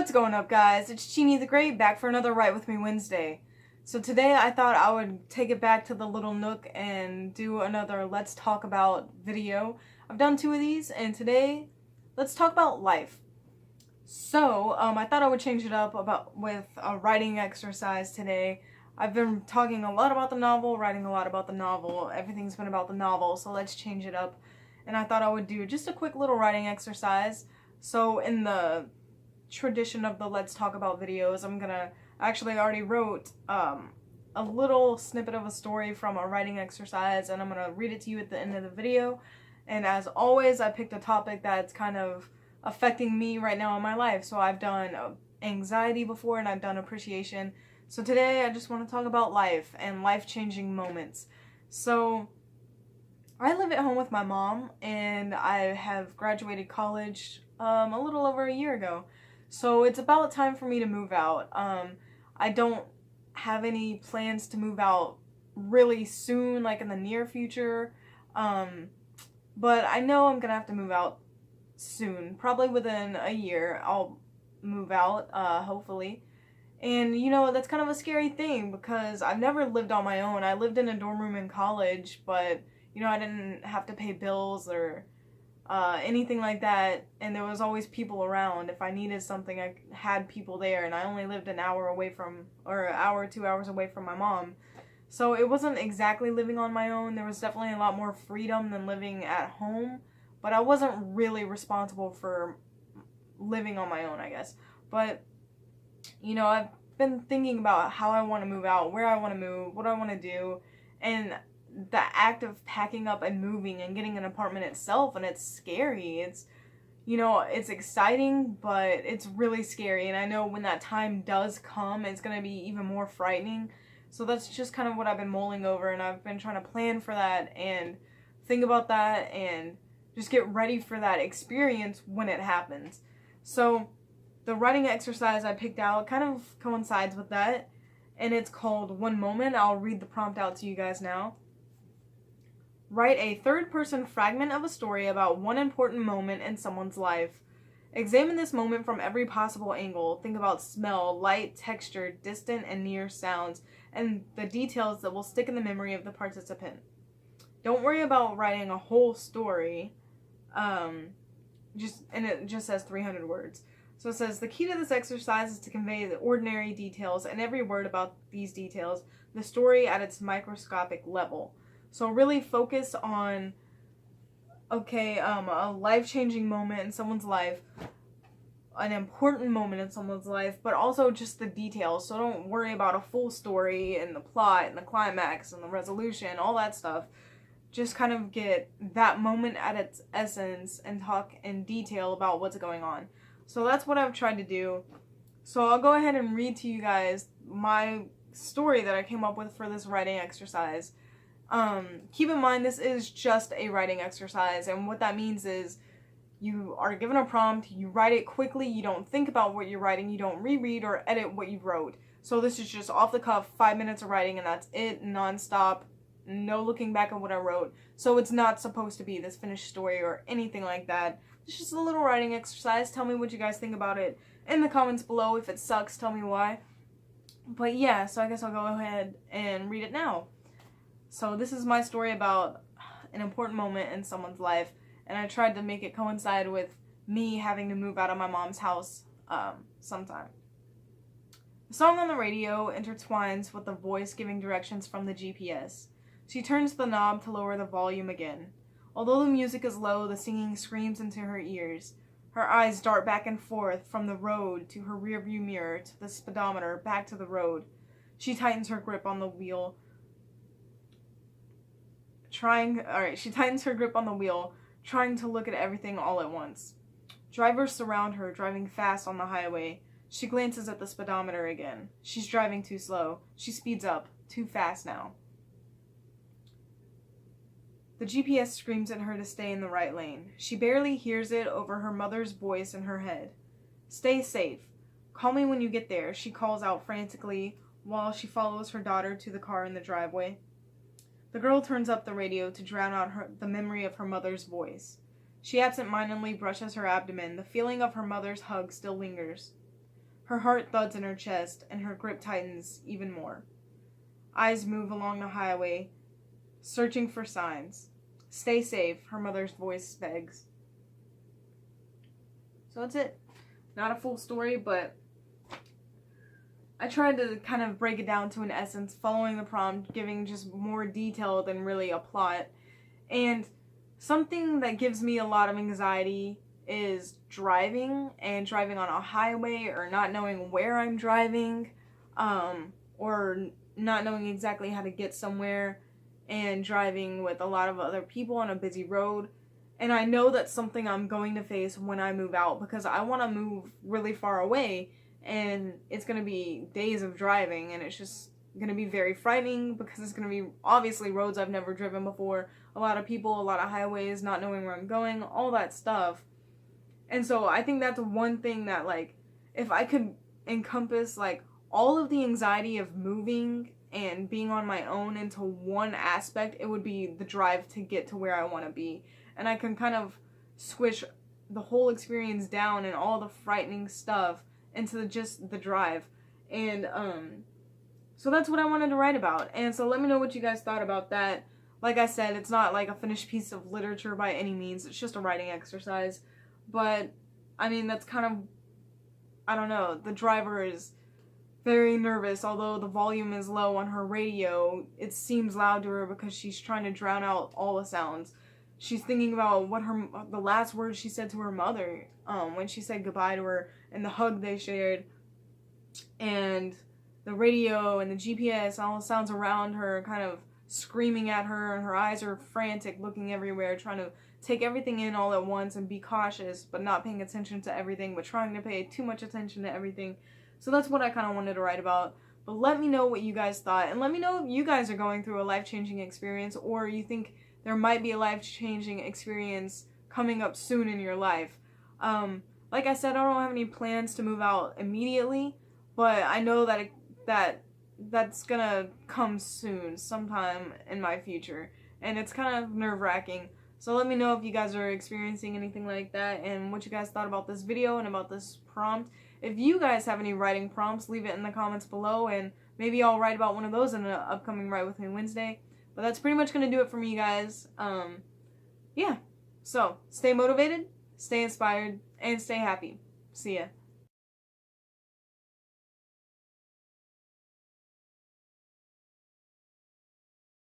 What's going up, guys? It's Jeannie the Great, back for another Write With Me Wednesday. So today I thought I would take it back to the little nook and do another Let's Talk About video. I've done 2 of these, and today, let's talk about life. So, I thought I would change it up with a writing exercise today. I've been talking a lot about the novel, writing a lot about the novel, everything's been about the novel, so let's change it up. And I thought I would do just a quick little writing exercise. So in the tradition of the Let's Talk About videos, I already wrote a little snippet of a story from a writing exercise, and I'm gonna read it to you at the end of the video. And as always, I picked a topic that's kind of affecting me right now in my life. So I've done anxiety before, and I've done appreciation. So today I just want to talk about life and life-changing moments. So I live at home with my mom, and I have graduated college a little over a year ago. So it's about time for me to move out. I don't have any plans to move out really soon, like in the near future. But I know I'm gonna have to move out soon. Probably within a year I'll move out, hopefully. And you know, that's kind of a scary thing because I've never lived on my own. I lived in a dorm room in college, but you know, I didn't have to pay bills or anything like that, and there was always people around. If I needed something, I had people there, and I only lived an hour or 2 hours away from my mom. So it wasn't exactly living on my own. There was definitely a lot more freedom than living at home, but I wasn't really responsible for living on my own, I guess. But, you know, I've been thinking about how I want to move out, where I want to move, what I want to do, and the act of packing up and moving and getting an apartment itself, and it's scary. It's, you know, it's exciting, but it's really scary, and I know when that time does come, it's going to be even more frightening. So that's just kind of what I've been mulling over, and I've been trying to plan for that and think about that and just get ready for that experience when it happens. So the writing exercise I picked out kind of coincides with that, and it's called One Moment. I'll read the prompt out to you guys now. Write a third-person fragment of a story about one important moment in someone's life. Examine this moment from every possible angle. Think about smell, light, texture, distant and near sounds, and the details that will stick in the memory of the participant. Don't worry about writing a whole story. And it just says 300 words. So it says, the key to this exercise is to convey the ordinary details and every word about these details, the story at its microscopic level. So really focus on, a life-changing moment in someone's life, an important moment in someone's life, but also just the details. So don't worry about a full story and the plot and the climax and the resolution, all that stuff. Just kind of get that moment at its essence and talk in detail about what's going on. So that's what I've tried to do. So I'll go ahead and read to you guys my story that I came up with for this writing exercise. Keep in mind, this is just a writing exercise, and what that means is you are given a prompt, you write it quickly, you don't think about what you're writing, you don't reread or edit what you wrote. So this is just off the cuff, 5 minutes of writing, and that's it, non-stop, no looking back at what I wrote. So it's not supposed to be this finished story or anything like that. It's just a little writing exercise. Tell me what you guys think about it in the comments below. If it sucks, tell me why. But yeah, so I guess I'll go ahead and read it now. So this is my story about an important moment in someone's life, and I tried to make it coincide with me having to move out of my mom's house sometime. The song on the radio intertwines with the voice giving directions from the GPS. She turns the knob to lower the volume again. Although the music is low, the singing screams into her ears. Her eyes dart back and forth from the road to her rearview mirror to the speedometer back to the road. She tightens her grip on the wheel. She tightens her grip on the wheel, trying to look at everything all at once. Drivers surround her, driving fast on the highway. She glances at the speedometer again. She's driving too slow. She speeds up, too fast now. The GPS screams at her to stay in the right lane. She barely hears it over her mother's voice in her head. Stay safe. Call me when you get there, she calls out frantically while she follows her daughter to the car in the driveway. The girl turns up the radio to drown out the memory of her mother's voice. She absent-mindedly brushes her abdomen. The feeling of her mother's hug still lingers. Her heart thuds in her chest, and her grip tightens even more. Eyes move along the highway, searching for signs. Stay safe, her mother's voice begs. So that's it. Not a full story, but I tried to kind of break it down to an essence, following the prompt, giving just more detail than really a plot. And something that gives me a lot of anxiety is driving, and driving on a highway, or not knowing where I'm driving, or not knowing exactly how to get somewhere, and driving with a lot of other people on a busy road. And I know that's something I'm going to face when I move out, because I want to move really far away, and it's going to be days of driving, and it's just going to be very frightening, because it's going to be obviously roads I've never driven before, a lot of people, a lot of highways, not knowing where I'm going, all that stuff. And so I think that's one thing that, like, if I could encompass, like, all of the anxiety of moving and being on my own into one aspect, it would be the drive to get to where I want to be. And I can kind of squish the whole experience down and all the frightening stuff into just the drive. And so that's what I wanted to write about. And so let me know what you guys thought about that. Like I said, it's not like a finished piece of literature by any means. It's just a writing exercise. But, I mean, that's kind of, I don't know, the driver is very nervous. Although the volume is low on her radio, it seems loud to her because she's trying to drown out all the sounds. She's thinking about what the last words she said to her mother when she said goodbye to her, and the hug they shared, and the radio and the GPS, all the sounds around her kind of screaming at her, and her eyes are frantic, looking everywhere, trying to take everything in all at once and be cautious, but not paying attention to everything, but trying to pay too much attention to everything. So that's what I kind of wanted to write about. But let me know what you guys thought, and let me know if you guys are going through a life-changing experience, or you think there might be a life-changing experience coming up soon in your life. Like I said, I don't have any plans to move out immediately, but I know that that's gonna come soon, sometime in my future, and it's kind of nerve-wracking. So let me know if you guys are experiencing anything like that, and what you guys thought about this video and about this prompt. If you guys have any writing prompts, leave it in the comments below, and maybe I'll write about one of those in an upcoming Write With Me Wednesday. But that's pretty much going to do it for me, guys. Yeah. So, stay motivated, stay inspired, and stay happy. See ya.